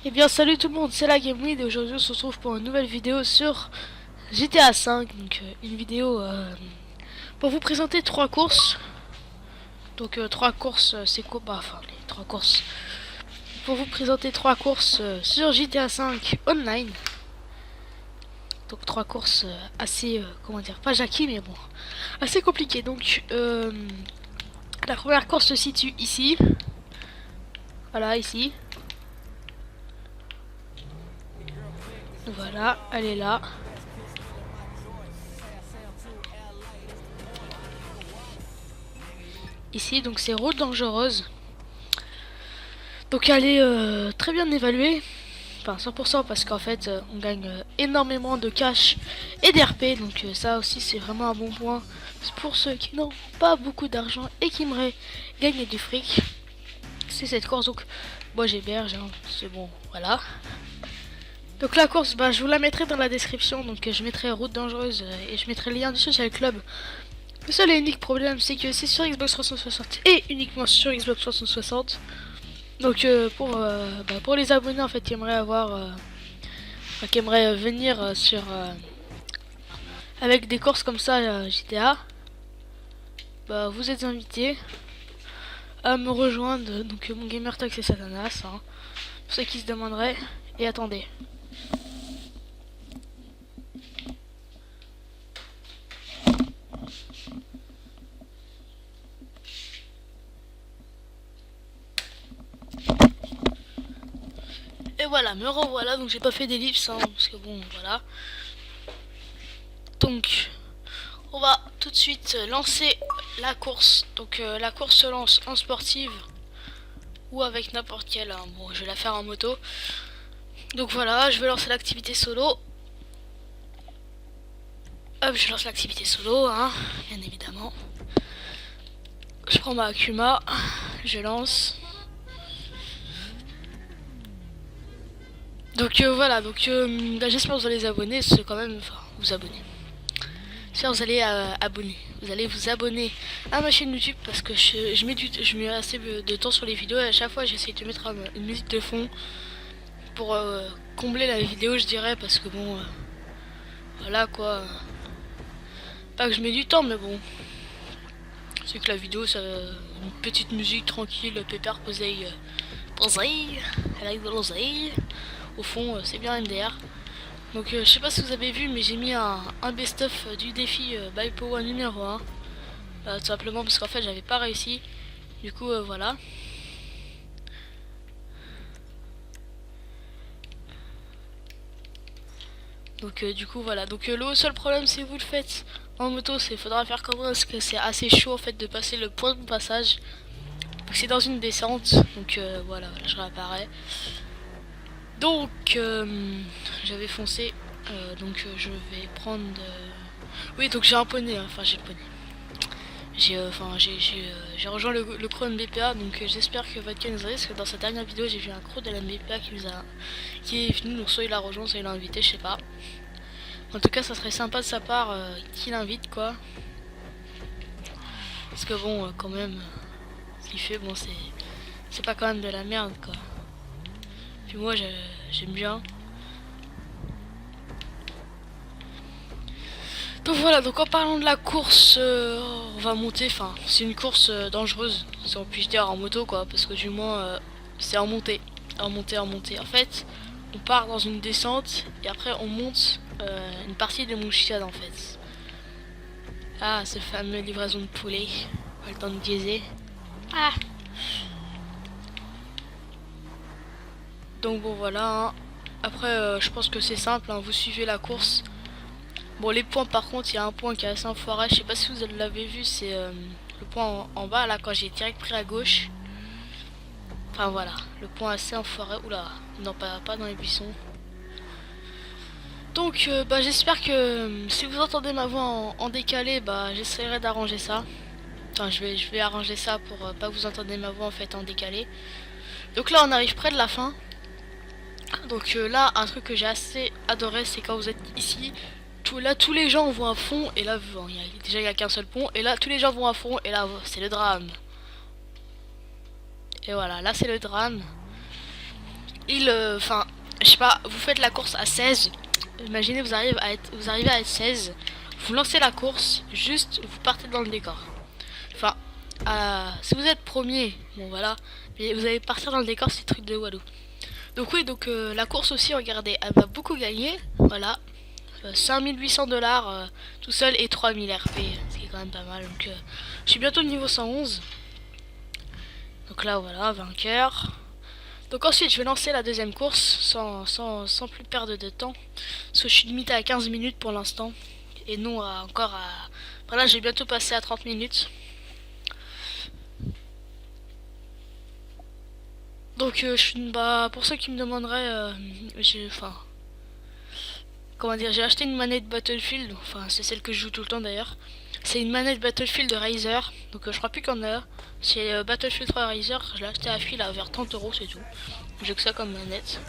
Eh bien salut tout le monde, c'est la GameWeed et aujourd'hui on se retrouve pour une nouvelle vidéo sur GTA 5. Donc une vidéo pour vous présenter trois courses. Donc trois courses, c'est quoi? Bah enfin les trois courses. Pour vous présenter trois courses sur GTA 5 online. Donc trois courses assez, comment dire, pas Jackie mais bon, assez compliquées. Donc la première course se situe ici. Voilà, ici. Voilà, elle est là. Ici, donc c'est route dangereuse. Donc elle est très bien évaluée. Enfin 100% parce qu'en fait on gagne énormément de cash et d'RP. Donc ça aussi c'est vraiment un bon point. Pour ceux qui n'ont pas beaucoup d'argent et qui aimeraient gagner du fric. C'est cette course. Donc moi j'héberge, hein, c'est bon, voilà. Donc la course, bah, je vous la mettrai dans la description. Donc je mettrai route dangereuse et je mettrai le lien du social club. Le seul et unique problème c'est que c'est sur Xbox 360 et uniquement sur Xbox 360. Donc pour les abonnés en fait qui aimeraient avoir qui aimeraient venir sur avec des courses comme ça GTA, bah vous êtes invités à me rejoindre. Donc mon gamer tag c'est Satanas, hein, pour ceux qui se demanderaient. Et attendez. Et voilà, me revoilà. Donc j'ai pas fait d'ellipse hein, parce que bon voilà. Donc on va tout de suite lancer la course. Donc la course se lance en sportive ou avec n'importe quelle. Hein. Bon, je vais la faire en moto. Donc voilà, je vais lancer l'activité solo. Hop, je lance l'activité solo, hein, bien évidemment. Je prends ma Akuma, je lance. Donc voilà, donc bah, j'espère que vous allez vous abonner, c'est quand même, enfin, vous abonner. J'espère que vous allez vous allez vous abonner à ma chaîne YouTube parce que je mets assez de temps sur les vidéos et à chaque fois j'essaie de mettre une musique de fond pour combler la vidéo, je dirais, parce que bon, voilà quoi. Pas que je mets du temps, mais bon. C'est que la vidéo, c'est une petite musique tranquille, pépère, poseille, avec de l'oseille. Au fond, c'est bien MDR. Donc, je sais pas si vous avez vu, mais j'ai mis un best-of du défi by Power numéro 1. Tout simplement parce qu'en fait, j'avais pas réussi. Du coup, voilà. Donc, du coup, voilà. Donc, le seul problème, si vous le faites en moto, c'est faudra faire comment, parce que c'est assez chaud en fait de passer le point de passage. Donc c'est dans une descente, donc voilà, je réapparais. Donc j'avais foncé, donc je vais prendre. Oui, donc j'ai un poney, hein, enfin j'ai le poney. J'ai rejoint le crew MBPA, donc j'espère que votre canne parce que dans sa dernière vidéo j'ai vu un crew de la MBPA qui est venu, donc soit il a rejoint, soit il l'a invité, je sais pas. En tout cas, ça serait sympa de sa part qu'il invite quoi. Parce que bon, quand même, ce qu'il fait, bon, c'est pas quand même de la merde quoi. Puis moi, j'aime bien. Donc voilà, donc en parlant de la course, on va monter, enfin, c'est une course dangereuse, si on peut dire en moto quoi, parce que du moins, c'est en montée, en montée, en montée. En fait, on part dans une descente et après on monte une partie de Mouchiad en fait. Ah, ce fameux livraison de poulet, pas le temps de biaiser. Ah. Donc bon voilà, hein. Après je pense que c'est simple, hein. Vous suivez la course. Bon les points par contre, il y a un point qui est assez enfoiré, je sais pas si vous l'avez vu, c'est le point en bas là quand j'ai direct pris à gauche. Enfin voilà, le point assez enfoiré, oula, non pas dans les buissons. Donc bah j'espère que si vous entendez ma voix en décalé, bah j'essaierai d'arranger ça. Enfin je vais arranger ça pour pas que vous entendez ma voix en fait en décalé. Donc là on arrive près de la fin. Donc là, un truc que j'ai assez adoré, c'est quand vous êtes ici, là tous les gens vont à fond, et là, bon, déjà il n'y a qu'un seul pont, et là tous les gens vont à fond, et là c'est le drame. Et voilà, là c'est le drame. enfin, je sais pas, vous faites la course à 16. Imaginez, vous arrivez à être 16. Vous lancez la course, juste, vous partez dans le décor. Enfin, si vous êtes premier, bon voilà, mais vous allez partir dans le décor, c'est truc de Walou. Donc oui, donc la course aussi, regardez, elle va beaucoup gagner, voilà. 5800 dollars tout seul et 3000 RP, ce qui est quand même pas mal. Donc je suis bientôt niveau 111. Donc là voilà, vainqueur. Donc ensuite je vais lancer la deuxième course sans plus perdre de temps. Parce que je suis limité à 15 minutes pour l'instant. Et non encore à... Voilà, je vais bientôt passer à 30 minutes. Donc bah, pour ceux qui me demanderaient, comment dire, j'ai acheté une manette Battlefield, enfin c'est celle que je joue tout le temps d'ailleurs. C'est une manette Battlefield de Razer, donc je crois plus qu'on a. C'est Battlefield 3 Razer, je l'ai acheté à fil à vers 30 euros, c'est tout. J'ai que ça comme manette.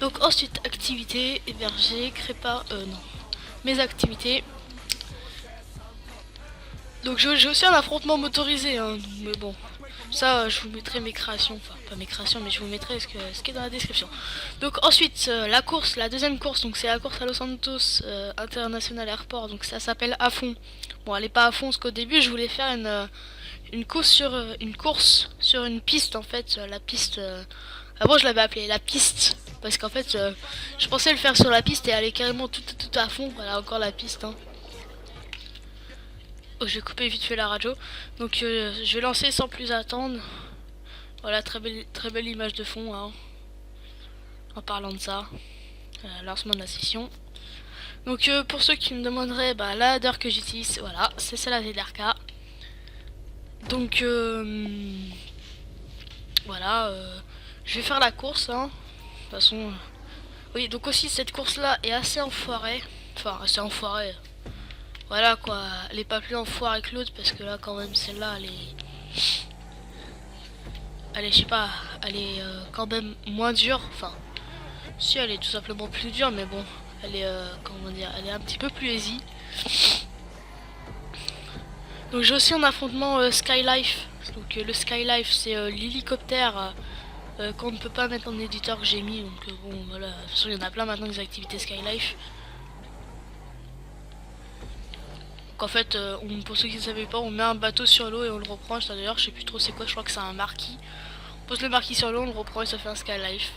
Donc ensuite, activité, héberger, crépa, non. Mes activités. Donc j'ai aussi un affrontement motorisé, hein, mais bon. Ça, je vous mettrai mes créations, enfin pas mes créations, mais je vous mettrai ce qui est dans la description. Donc ensuite, la course, la deuxième course, donc c'est la course à Los Santos International Airport, donc ça s'appelle à fond. Bon, elle est pas à fond, parce qu'au début, je voulais faire une course sur une piste en fait, la piste. Avant, je l'avais appelée la piste, parce qu'en fait, je pensais le faire sur la piste et aller carrément tout à fond. Voilà, encore la piste. Hein. Oh, je vais couper vite fait la radio. Donc je vais lancer sans plus attendre. Voilà, très belle image de fond. Hein. En parlant de ça, lancement de la session. Donc pour ceux qui me demanderaient, bah, la header que j'utilise, voilà, c'est celle la ZRK. Donc voilà, je vais faire la course. Hein. De toute façon, oui, donc aussi cette course là est assez enfoirée. Enfin, assez enfoirée. Voilà quoi, elle est pas plus enfoirée que l'autre parce que là quand même celle-là elle est je sais pas, elle est quand même moins dure. Enfin, si elle est tout simplement plus dure, mais bon, elle est comment dire, elle est un petit peu plus easy. Donc j'ai aussi un affrontement Skylife. Donc le Skylife c'est l'hélicoptère qu'on ne peut pas mettre en éditeur que j'ai mis. Donc bon voilà, de toute façon il y en a plein maintenant des activités Skylife. En fait, pour ceux qui ne savaient pas, on met un bateau sur l'eau et on le reprend. D'ailleurs, je sais plus trop c'est quoi, je crois que c'est un marquis. On pose le marquis sur l'eau, on le reprend et ça fait un skylife.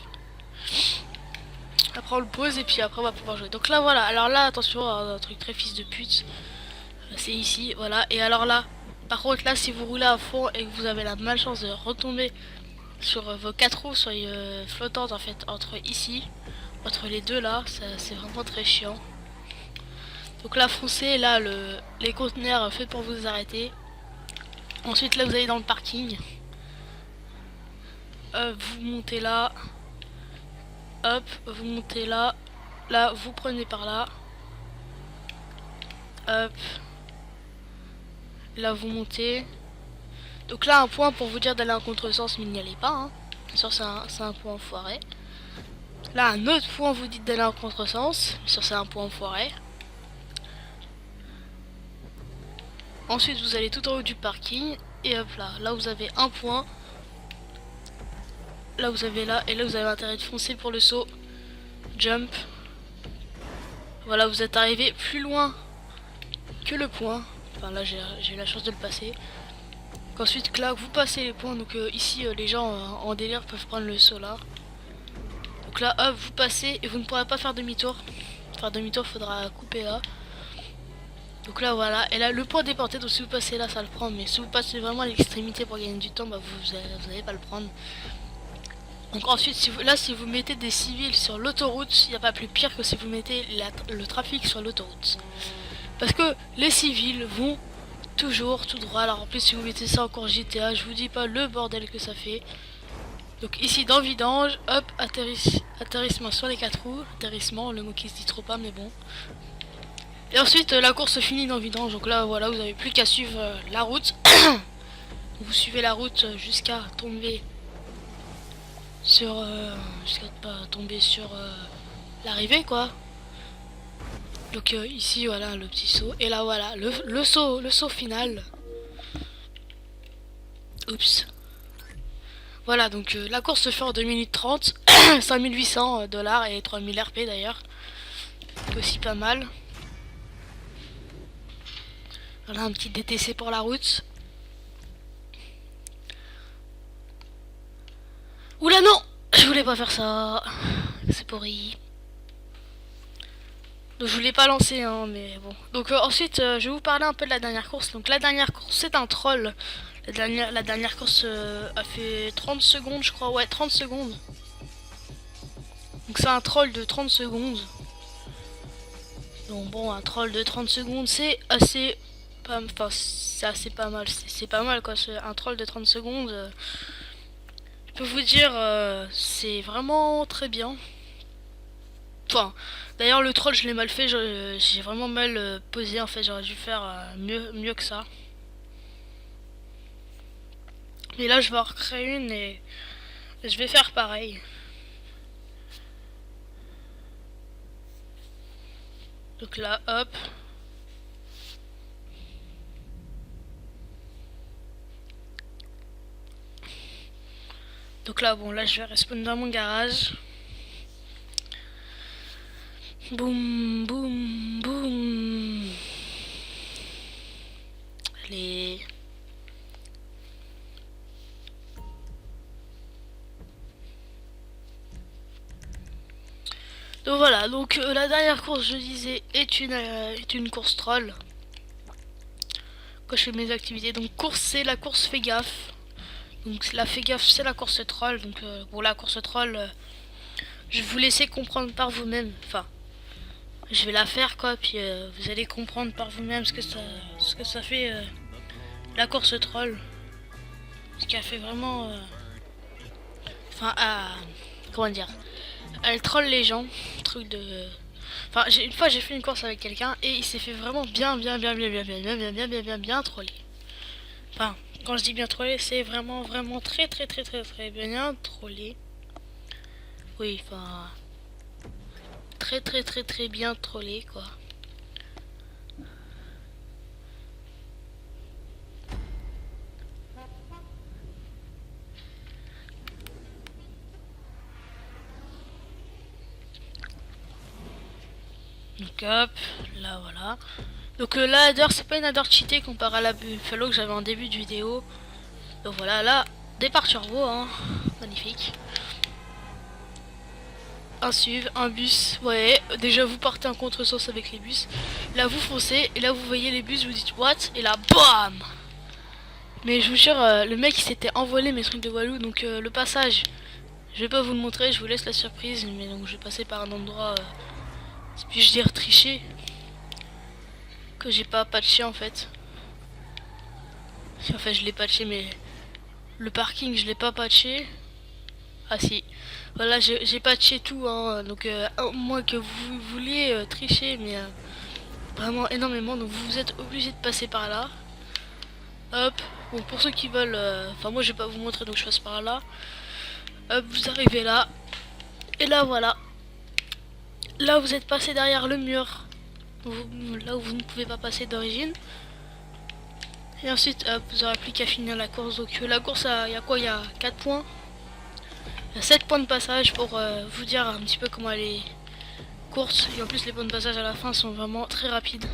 Après on le pose et puis après on va pouvoir jouer. Donc là voilà, alors là attention, un truc très fils de pute. C'est ici, voilà. Et alors là, par contre là si vous roulez à fond et que vous avez la malchance de retomber sur vos 4 roues, soyez flottantes en fait, entre ici, entre les deux là, c'est vraiment très chiant. Donc là foncez, là les conteneurs faits pour vous arrêter. Ensuite là vous allez dans le parking. Vous montez là. Hop, vous montez là. Là vous prenez par là. Hop. Là vous montez. Donc là un point pour vous dire d'aller en contresens mais il n'y allez pas. Hein. Bien sûr c'est un point enfoiré. Là un autre point vous dites d'aller en contresens. Bien sûr c'est un point enfoiré. Ensuite vous allez tout en haut du parking. Et hop là, là vous avez un point. Là vous avez là, et là vous avez intérêt de foncer pour le saut. Jump. Voilà, vous êtes arrivé plus loin que le point. Enfin là j'ai eu la chance de le passer. Ensuite là vous passez les points. Donc ici les gens en délire peuvent prendre le saut là. Donc là hop vous passez et vous ne pourrez pas faire demi-tour. Faire demi-tour faudra couper là. Donc là voilà, et là le point déporté, donc si vous passez là ça le prend, mais si vous passez vraiment à l'extrémité pour gagner du temps, bah vous n'allez pas le prendre. Donc ensuite si vous mettez des civils sur l'autoroute, il n'y a pas plus pire que si vous mettez le trafic sur l'autoroute. Parce que les civils vont toujours tout droit, alors en plus si vous mettez ça encore GTA, je vous dis pas le bordel que ça fait. Donc ici dans vidange, hop, atterrissement sur les 4 roues, atterrissement, le mot qui se dit trop pas mais bon. Et ensuite la course finit dans vidange, donc là voilà vous avez plus qu'à suivre la route. Vous suivez la route jusqu'à tomber sur jusqu'à pas tomber sur l'arrivée quoi. Donc ici voilà le petit saut et là voilà le saut final. Oups. Voilà, donc la course se fait en 2 minutes 30, 5800 dollars et 3000 RP d'ailleurs. Aussi pas mal. Voilà, un petit DTC pour la route. Oula non, je voulais pas faire ça. C'est pourri. Donc je voulais pas lancer, hein, mais bon. Donc ensuite, je vais vous parler un peu de la dernière course. Donc la dernière course, c'est un troll. La dernière course a fait 30 secondes, je crois. Ouais, 30 secondes. Donc c'est un troll de 30 secondes. Donc bon, un troll de 30 secondes, c'est assez... Enfin, c'est assez pas mal. C'est pas mal, quoi. Un troll de 30 secondes. Je peux vous dire, c'est vraiment très bien. Enfin, d'ailleurs le troll je l'ai mal fait, j'ai vraiment mal posé en fait, j'aurais dû faire mieux que ça. Mais là je vais en recréer une et je vais faire pareil. Donc là hop. Donc là bon, là je vais respawn dans mon garage. Boum boum boum. Allez. Donc voilà, donc la dernière course, je disais, est une course troll. Quand je fais mes activités, donc course, c'est la course fais gaffe. Donc la fais gaffe, c'est la course troll. Donc pour la course troll, je vais vous laisser comprendre par vous-même. Enfin, je vais la faire quoi, puis vous allez comprendre par vous-même ce que ça fait la course troll. Ce qui a fait vraiment, enfin, comment dire. Elle troll les gens, truc de... Enfin, une fois j'ai fait une course avec quelqu'un et il s'est fait vraiment bien troller. Enfin, quand je dis bien troller, c'est vraiment très bien trollé. Oui, enfin... Très bien trollé, quoi. Donc hop, là voilà. Donc la header, c'est pas une header cheatée comparé à la Buffalo que j'avais en début de vidéo. Donc voilà, là, départ turbo, hein. Magnifique. Un SUV, un bus, ouais, déjà vous partez en contresens avec les bus. Là vous foncez, et là vous voyez les bus, vous dites what, et là BAM. Mais je vous jure, le mec il s'était envolé mes trucs de Walou, donc le passage, je vais pas vous le montrer, je vous laisse la surprise, mais donc je vais passer par un endroit, puis-je dire triché, que j'ai pas patché en fait. En fait je l'ai patché, mais le parking je l'ai pas patché. Ah si, voilà, j'ai patché tout, hein, donc moins que vous vouliez tricher, mais vraiment énormément, donc vous êtes obligé de passer par là. Hop, bon pour ceux qui veulent, enfin moi je vais pas vous montrer donc je passe par là. Hop, vous arrivez là, et là voilà. Là vous êtes passé derrière le mur, là où vous ne pouvez pas passer d'origine. Et ensuite hop, vous aurez plus qu'à finir la course, donc la course il y a quoi, il y a 4 points. Il y a 7 points de passage pour vous dire un petit peu comment elle est courte. Et en plus les points de passage à la fin sont vraiment très rapides.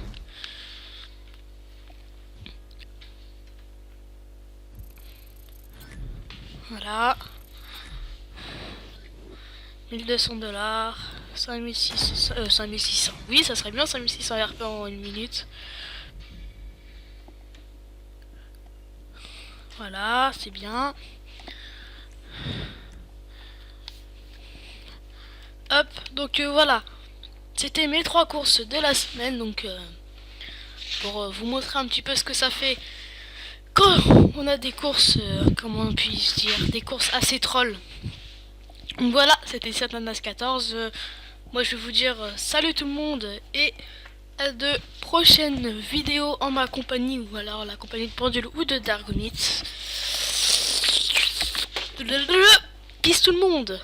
Voilà. 1200 dollars. 5600. Oui, ça serait bien 5600 RP en une minute. Voilà, c'est bien. Hop, donc voilà. C'était mes 3 courses de la semaine. Donc pour vous montrer un petit peu ce que ça fait quand on a des courses, comment on peut dire, des courses assez trolls. Donc voilà, c'était Satanas 14. Moi je vais vous dire salut tout le monde et à de prochaines vidéos en ma compagnie, ou alors la compagnie de Pendule ou de Dargonite. Peace tout le monde.